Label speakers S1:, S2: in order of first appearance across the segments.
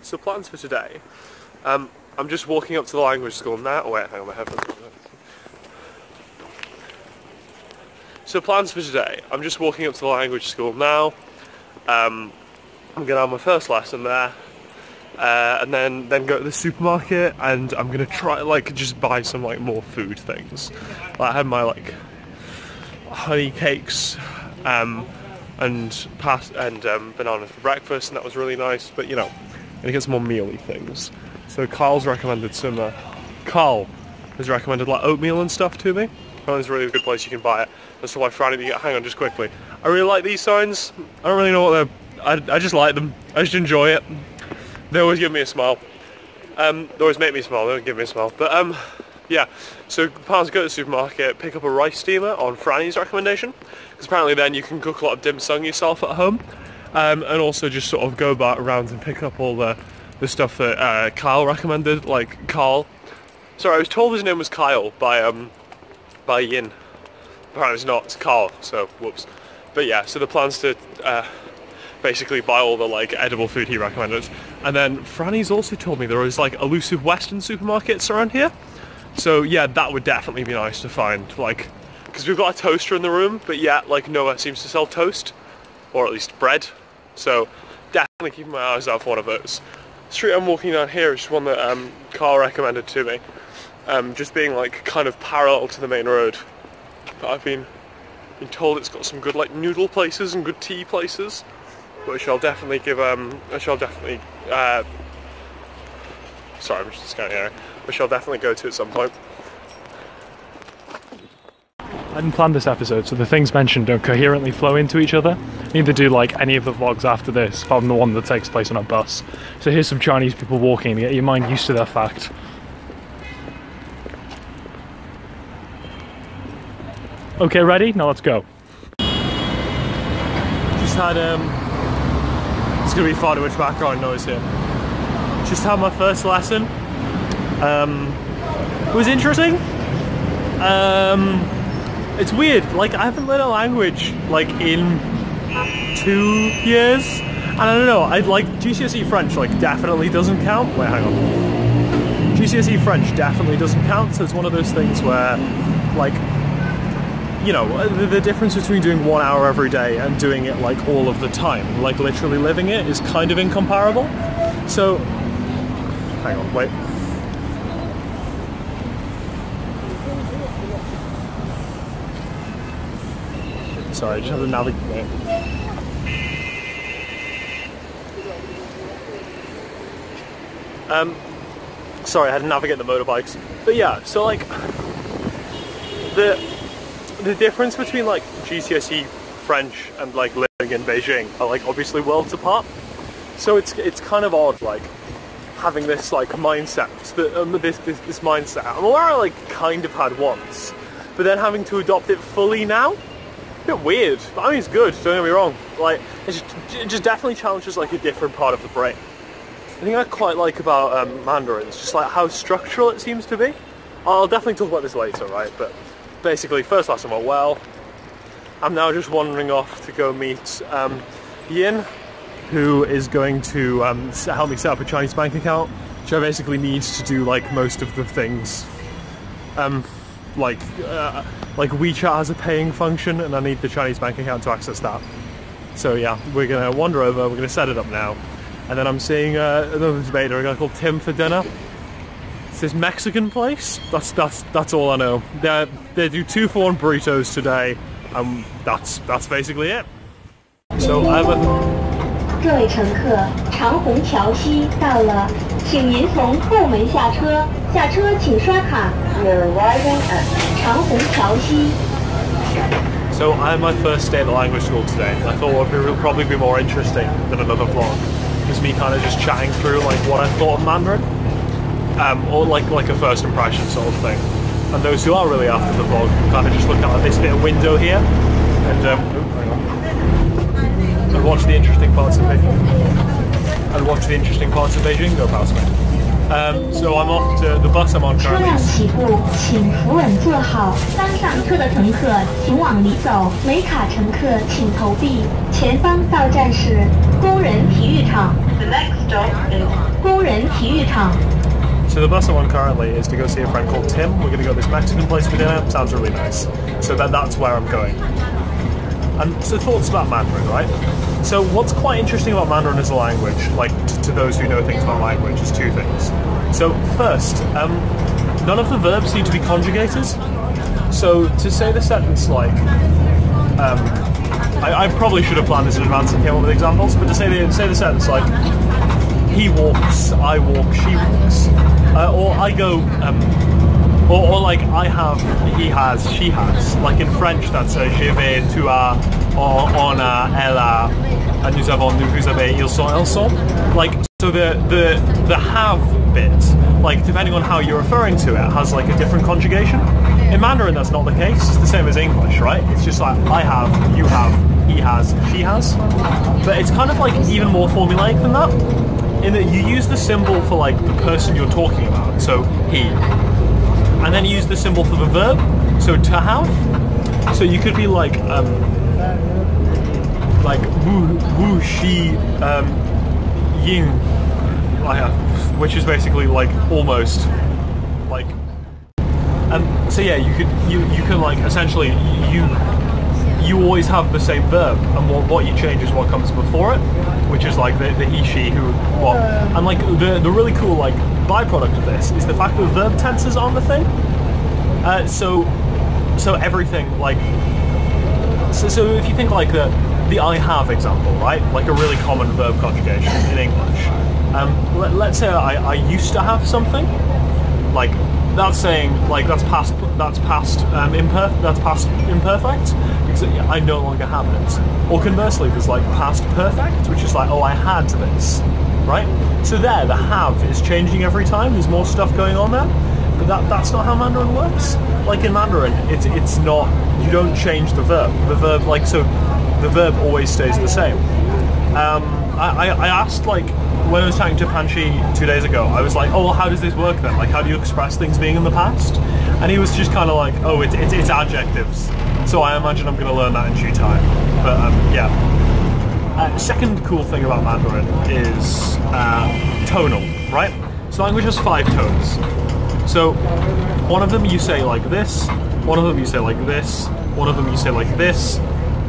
S1: So plans for today. I'm just walking up to the language school now. Oh wait, hang on, my headphones. So plans for today. I'm just walking up to the language school now. I'm gonna have my first lesson there, and then go to the supermarket, and I'm gonna try just buy some more food things. I had my honey cakes and bananas for breakfast, and that was really nice. But I'm gonna get some more mealy things. So Carl has recommended oatmeal and stuff to me. Apparently it's a really good place you can buy it. That's why I found it. Hang on, just quickly. I really like these signs. I don't really know what they're. I just like them. I just enjoy it. They always give me a smile. They always make me smile. They don't give me a smile. But yeah. So plans to go to the supermarket, pick up a rice steamer on Franny's recommendation, because apparently then you can cook a lot of dim sum yourself at home, and also just sort of go around and pick up all the stuff that Kyle recommended. Carl. Sorry, I was told his name was Kyle by Yin. Apparently it's not. It's Carl. So whoops. But yeah. So the plans to basically buy all the edible food he recommended. And then Franny's also told me there is elusive Western supermarkets around here. So yeah, that would definitely be nice to find, because we've got a toaster in the room, but yeah, nowhere seems to sell toast, or at least bread. So definitely keeping my eyes out for one of those. The street I'm walking down here is just one that Carl recommended to me, just being kind of parallel to the main road. But I've been told it's got some good noodle places and good tea places, which I'll definitely give. Sorry, I'm just scanning area. Which I'll definitely go to at some point.
S2: I didn't plan this episode, so the things mentioned don't coherently flow into each other. Neither do any of the vlogs after this, apart from the one that takes place on a bus. So here's some Chinese people walking to get your mind used to that fact. Okay, ready? Now let's go.
S1: Just had it's gonna be far too much background noise here. Just had my first lesson. It was interesting. It's weird, I haven't learned a language in 2 years, and I don't know, GCSE French definitely doesn't count. Wait, hang on. GCSE French definitely doesn't count, so it's one of those things where the difference between doing 1 hour every day and doing it all of the time, literally living it, is kind of incomparable. So hang on, wait. Sorry, I just have to navigate. Sorry, I had to navigate the motorbikes. But yeah, so the difference between GCSE French and living in Beijing are obviously worlds apart. So it's kind of odd having this mindset, this mindset. I'm aware I kind of had once, but then having to adopt it fully now. A bit weird, but I mean it's good, don't get me wrong. It just definitely challenges a different part of the brain. I think I quite like about Mandarin, it's just how structural it seems to be. I'll definitely talk about this later, right? But basically, first lesson went well. I'm now just wandering off to go meet Yin, who is going to help me set up a Chinese bank account, which I basically need to do most of the things. WeChat has a paying function, and I need the Chinese bank account to access that. So yeah, we're gonna wander over, we're gonna set it up now, and then I'm seeing another debater, a guy called Tim, for dinner. It's this Mexican place. That's all I know. They do 2-for-1 burritos today, and that's basically it. So I'm a
S3: 各位乘客，长虹桥西到了，请您从后门下车，下车请刷卡。You're arriving at 长虹桥西。
S1: So I had my first day at the language school today. I thought it would probably be more interesting than another vlog. Just me kind of just chatting through what I thought of Mandarin, or a first impression sort of thing. And those who are really after the vlog can kind of just look out at this bit of window here, and watch the interesting parts of Beijing. Go past me. So I'm off to the bus I'm on
S3: 车
S1: currently.
S3: 辆起步，请扶稳坐好。刚上车的乘客请往里走，没卡乘客请投币。前方到站是工人体育场。The next stop is 工人体育场。
S1: So the bus I'm on currently is to go see a friend called Tim. We're going to go to this Mexican place for dinner. Sounds really nice. So that's where I'm going. And so thoughts about Mandarin, right? So what's quite interesting about Mandarin as a language, like to those who know things about language, is two things. So first, none of the verbs seem to be conjugated. So to say the sentence like, I probably should have planned this in advance and came up with examples, but to say the sentence like, he walks, I walk, she walks, or I go, or like I have, he has, she has. Like in French, that's je vais, tu as, on a, elle a, nous avons, nous, vous avez, ils sont, elles sont. Like, so the have bit, like depending on how you're referring to it, has like a different conjugation. In Mandarin, that's not the case. It's the same as English, right? It's just like I have, you have, he has, she has. But it's kind of like even more formulaic than that, in that you use the symbol for like the person you're talking about, so he, and then you use the symbol for the verb, so to have. So you could be like wu, she, ying, which is basically like almost like. So yeah, you can like essentially you always have the same verb, and what you change is what comes before it, which is like the he, she, who, what. And like the really cool like byproduct of this is the fact that verb tenses aren't the thing. So everything like so if you think like the I have example, right? Like a really common verb conjugation in English. Let's say I used to have something, like. That's saying like that's past imperfect because I no longer have it. Or conversely, there's like past perfect, which is like, oh, I had this, right? So there, the have is changing every time. There's more stuff going on there, but that's not how Mandarin works. Like in Mandarin, it's not. You don't change the verb. The verb like so, the verb always stays the same. I asked like. When I was chatting to Panchi 2 days ago, I was like, oh, well, how does this work then? Like, how do you express things being in the past? And he was just kind of like, oh, it's adjectives. So I imagine I'm going to learn that in due time. But yeah. Second cool thing about Mandarin is tonal, right? So language has 5 tones. So one of them you say like this, one of them you say like this, one of them you say like this,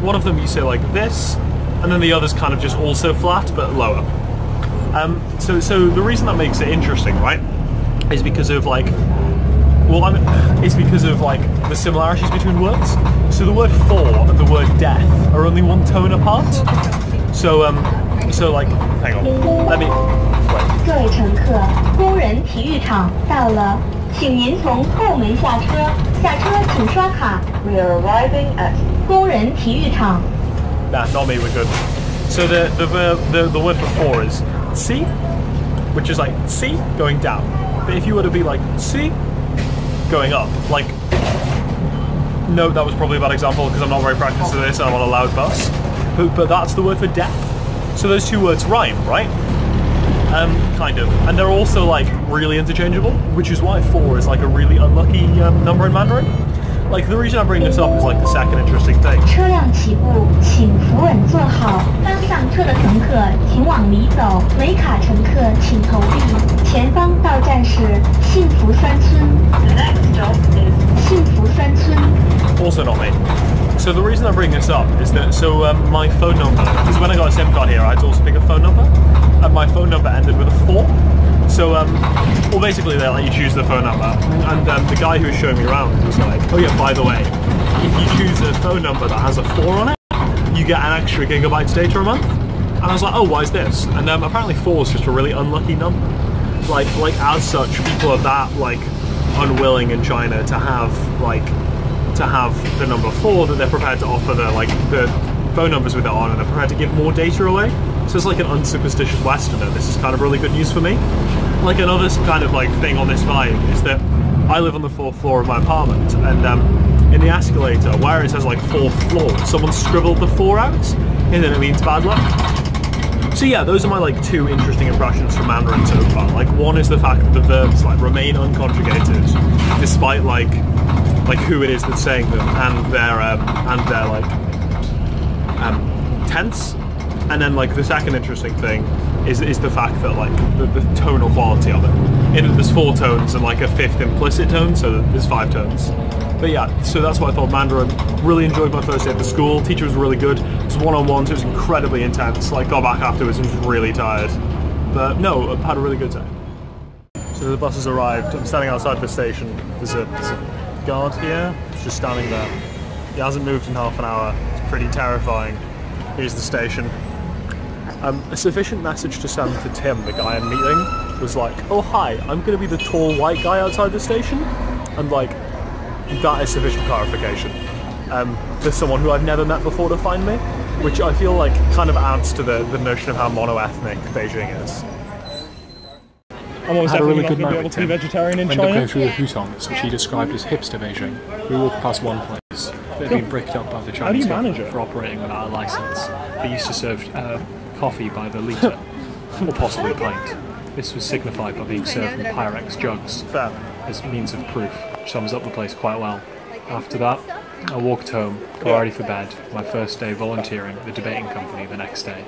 S1: one of them you say like this, and then the others kind of just also flat but lower. So the reason that makes it interesting, right, is because of like, it's because of like the similarities between words. So the word for and the word death are only 1 tone apart. So like, hang on, let me. Wait.
S3: 各位乘客，工人体育场到了，请您从后门下车，下车请刷卡。We are arriving at 工人体育场。
S1: Nah, not me. We're good. So the word for for is si, which is like si going down. But if you were to be like si going up, like no, that was probably a bad example because I'm not very practiced at this and I'm on a loud bus. But that's the word for death. So those 2 words rhyme, right? Kind of. And they're also like really interchangeable, which is why 4 is like a really unlucky number in Mandarin. Like the reason I bring this up is like the second interesting thing.
S3: 车辆起步，请扶稳坐好。刚上车的乘客请往里走，没卡乘客请投币。前方到站是幸福山村。The next stop is 幸福山村。
S1: Also not me. So the reason I bring this up is that my phone number, because when I got a SIM card here, I had to also pick a phone number, and my phone number ended with a 4. So well, basically they let you choose the phone number, and the guy who was showing me around was like, oh yeah, by the way, if you choose a phone number that has a 4 on it, you get an extra gigabytes data a month. And I was like, oh, why is this? And apparently 4 is just a really unlucky number. Like as such, people are that like unwilling in China to have the number 4 that they're prepared to offer the phone numbers with it on, and they're prepared to give more data away. So it's like an unsuperstitious Westerner. This is kind of really good news for me. Like another kind of like thing on this vibe is that I live on the 4th floor of my apartment, and in the escalator where it says like 4th floor, someone scribbled the 4 out, and then it means bad luck. So yeah, those are my like 2 interesting impressions from Mandarin so far. Like, one is the fact that the verbs like remain unconjugated, despite like who it is that's saying them and their like tense. And then like the second interesting thing is the fact that like the tonal quality of it. In that there's 4 tones and like a 5th implicit tone, so there's 5 tones. But yeah, so that's what I thought Mandarin. Really enjoyed my first day at the school. Teacher was really good. It was one-on-ones. It was incredibly intense. Like, got back afterwards and was really tired. But no, I've had a really good day. So the bus has arrived. I'm standing outside the station. There's a guard here. He's just standing there. He hasn't moved in half an hour. It's pretty terrifying. Here's the station. A sufficient message to send to Tim, the guy I'm meeting, was like, oh hi, I'm going to be the tall white guy outside the station. And like, that is sufficient clarification. There's someone who I've never met before to find me, which I feel like kind of adds to the notion of how mono-ethnic Beijing is. I'm almost
S2: had a really good
S1: not
S2: night
S1: able
S2: with
S1: to be
S2: Tim.
S1: vegetarian in
S2: Ended up
S1: China.
S2: going through the Hutons, which he described as hipster Beijing. We walked past one place that had been bricked up by the Chinese government for operating without a license. They used to serve coffee by the litre, or possibly pint. This was signified by being served in Pyrex jugs as means of proof, which sums up the place quite well. After that, I walked home, got ready for bed, my first day volunteering at the debating company the next day.